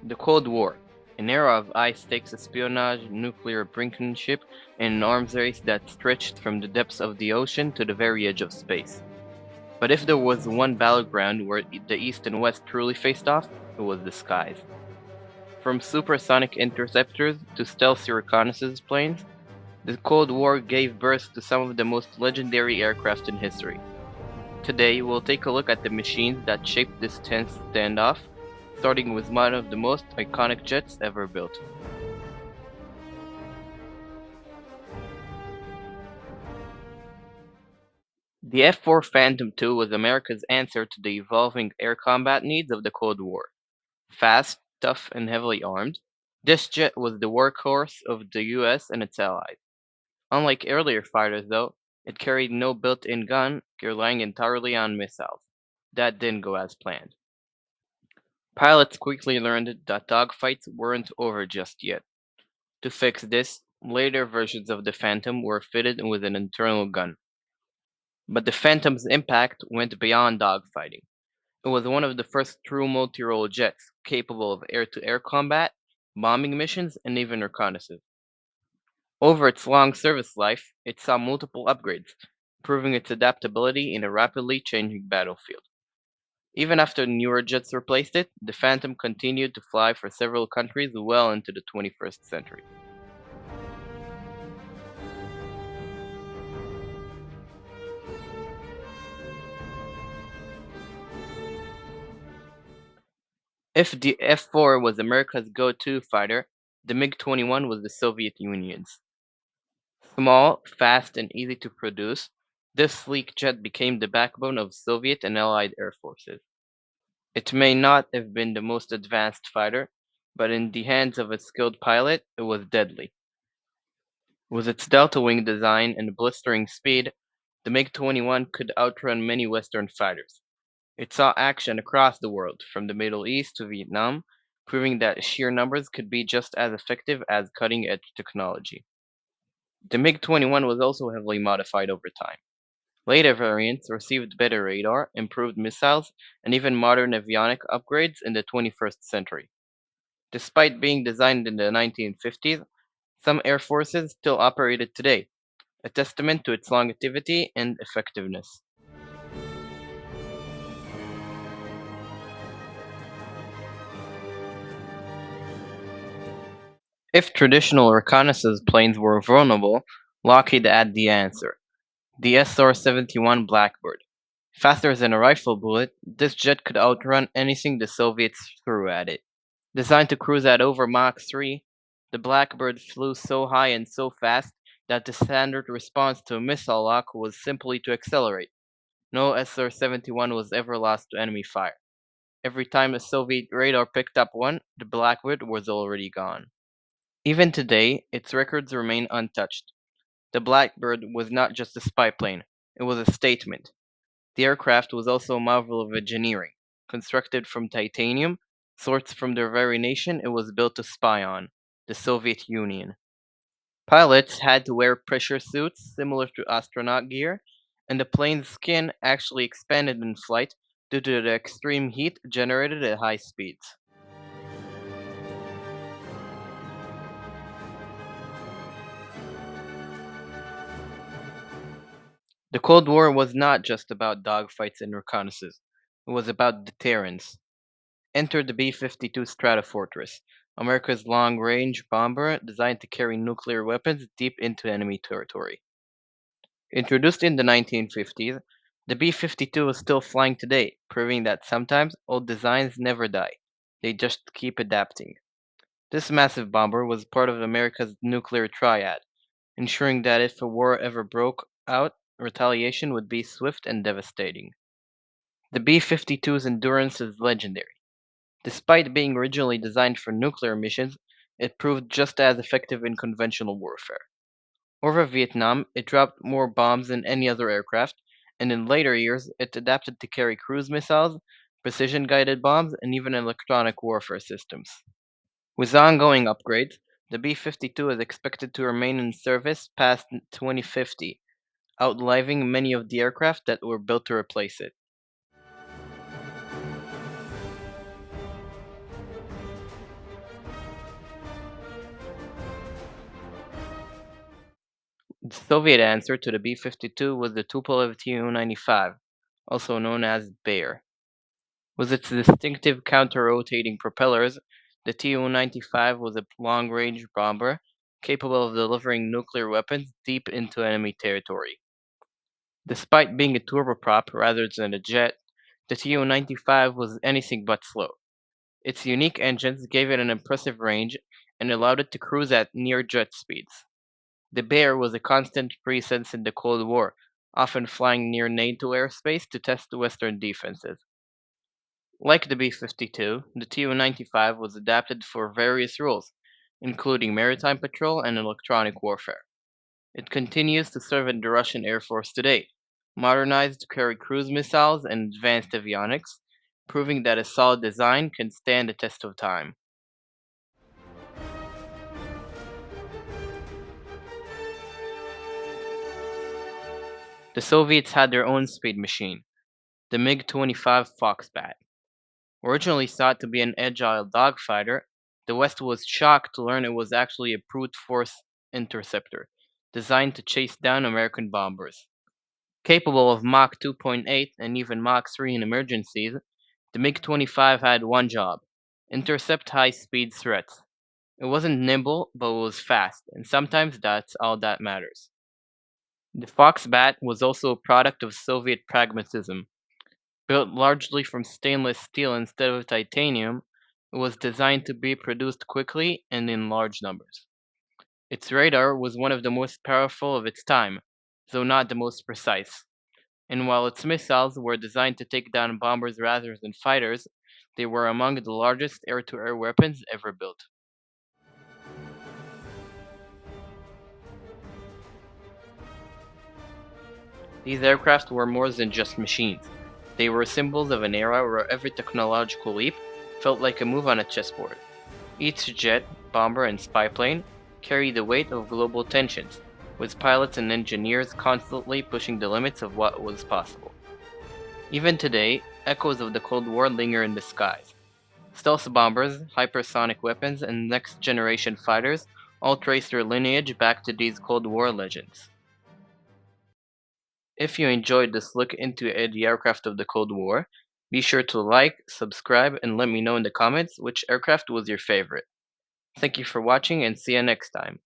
The Cold War, an era of high-stakes espionage, nuclear brinkmanship, and an arms race that stretched from the depths of the ocean to the very edge of space. But if there was one battleground where the East and West truly faced off, it was the skies. From supersonic interceptors to stealthy reconnaissance planes, the Cold War gave birth to some of the most legendary aircraft in history. Today, we'll take a look at the machines that shaped this tense standoff, starting with one of the most iconic jets ever built. The F-4 Phantom II was America's answer to the evolving air combat needs of the Cold War. Fast, tough, and heavily armed, this jet was the workhorse of the US and its allies. Unlike earlier fighters, though, it carried no built-in gun, relying entirely on missiles. That didn't go as planned. Pilots quickly learned that dogfights weren't over just yet. To fix this, later versions of the Phantom were fitted with an internal gun. But the Phantom's impact went beyond dogfighting. It was one of the first true multi-role jets, capable of air-to-air combat, bombing missions, and even reconnaissance. Over its long service life, it saw multiple upgrades, proving its adaptability in a rapidly changing battlefield. Even after newer jets replaced it, the Phantom continued to fly for several countries well into the 21st century. If the F-4 was America's go-to fighter, the MiG-21 was the Soviet Union's. Small, fast, and easy to produce, this sleek jet became the backbone of Soviet and Allied air forces. It may not have been the most advanced fighter, but in the hands of a skilled pilot, it was deadly. With its delta wing design and blistering speed, the MiG-21 could outrun many Western fighters. It saw action across the world, from the Middle East to Vietnam, proving that sheer numbers could be just as effective as cutting-edge technology. The MiG-21 was also heavily modified over time. Later variants received better radar, improved missiles, and even modern avionic upgrades in the 21st century. Despite being designed in the 1950s, some air forces still operate it today, a testament to its longevity and effectiveness. If traditional reconnaissance planes were vulnerable, Lockheed had the answer: the SR-71 Blackbird. Faster than a rifle bullet, this jet could outrun anything the Soviets threw at it. Designed to cruise at over Mach 3, the Blackbird flew so high and so fast that the standard response to a missile lock was simply to accelerate. No SR-71 was ever lost to enemy fire. Every time a Soviet radar picked up one, the Blackbird was already gone. Even today, its records remain untouched. The Blackbird was not just a spy plane, it was a statement. The aircraft was also a marvel of engineering. Constructed from titanium, sourced from the very nation it was built to spy on, the Soviet Union. Pilots had to wear pressure suits similar to astronaut gear, and the plane's skin actually expanded in flight due to the extreme heat generated at high speeds. The Cold War was not just about dogfights and reconnaissance, it was about deterrence. Enter the B-52 Stratofortress, America's long-range bomber designed to carry nuclear weapons deep into enemy territory. Introduced in the 1950s, the B-52 is still flying today, proving that sometimes old designs never die. They just keep adapting. This massive bomber was part of America's nuclear triad, ensuring that if a war ever broke out, retaliation would be swift and devastating. The B-52's endurance is legendary. Despite being originally designed for nuclear missions, it proved just as effective in conventional warfare. Over Vietnam, it dropped more bombs than any other aircraft, and in later years, it adapted to carry cruise missiles, precision guided bombs, and even electronic warfare systems. With ongoing upgrades, the B 52 is expected to remain in service past 2050, outliving many of the aircraft that were built to replace it. Soviet answer to the B-52 was the Tupolev Tu-95, also known as Bear. With its distinctive counter-rotating propellers, the Tu-95 was a long-range bomber capable of delivering nuclear weapons deep into enemy territory. Despite being a turboprop rather than a jet, the Tu-95 was anything but slow. Its unique engines gave it an impressive range and allowed it to cruise at near jet speeds. The Bear was a constant presence in the Cold War, often flying near NATO airspace to test Western defenses. Like the B-52, the Tu-95 was adapted for various roles, including maritime patrol and electronic warfare. It continues to serve in the Russian Air Force today, modernized to carry cruise missiles and advanced avionics, proving that a solid design can stand the test of time. The Soviets had their own speed machine, the MiG-25 Foxbat. Originally thought to be an agile dogfighter, the West was shocked to learn it was actually a brute force interceptor, designed to chase down American bombers. Capable of Mach 2.8 and even Mach 3 in emergencies, the MiG-25 had one job: intercept high-speed threats. It wasn't nimble, but it was fast, and sometimes that's all that matters. The Foxbat was also a product of Soviet pragmatism. Built largely from stainless steel instead of titanium, it was designed to be produced quickly and in large numbers. Its radar was one of the most powerful of its time, though not the most precise. And while its missiles were designed to take down bombers rather than fighters, they were among the largest air-to-air weapons ever built. These aircraft were more than just machines. They were symbols of an era where every technological leap felt like a move on a chessboard. Each jet, bomber, and spy plane carried the weight of global tensions, with pilots and engineers constantly pushing the limits of what was possible. Even today, echoes of the Cold War linger in the skies. Stealth bombers, hypersonic weapons, and next-generation fighters all trace their lineage back to these Cold War legends. If you enjoyed this look into the aircraft of the Cold War, be sure to like, subscribe, and let me know in the comments which aircraft was your favorite. Thank you for watching and see you next time.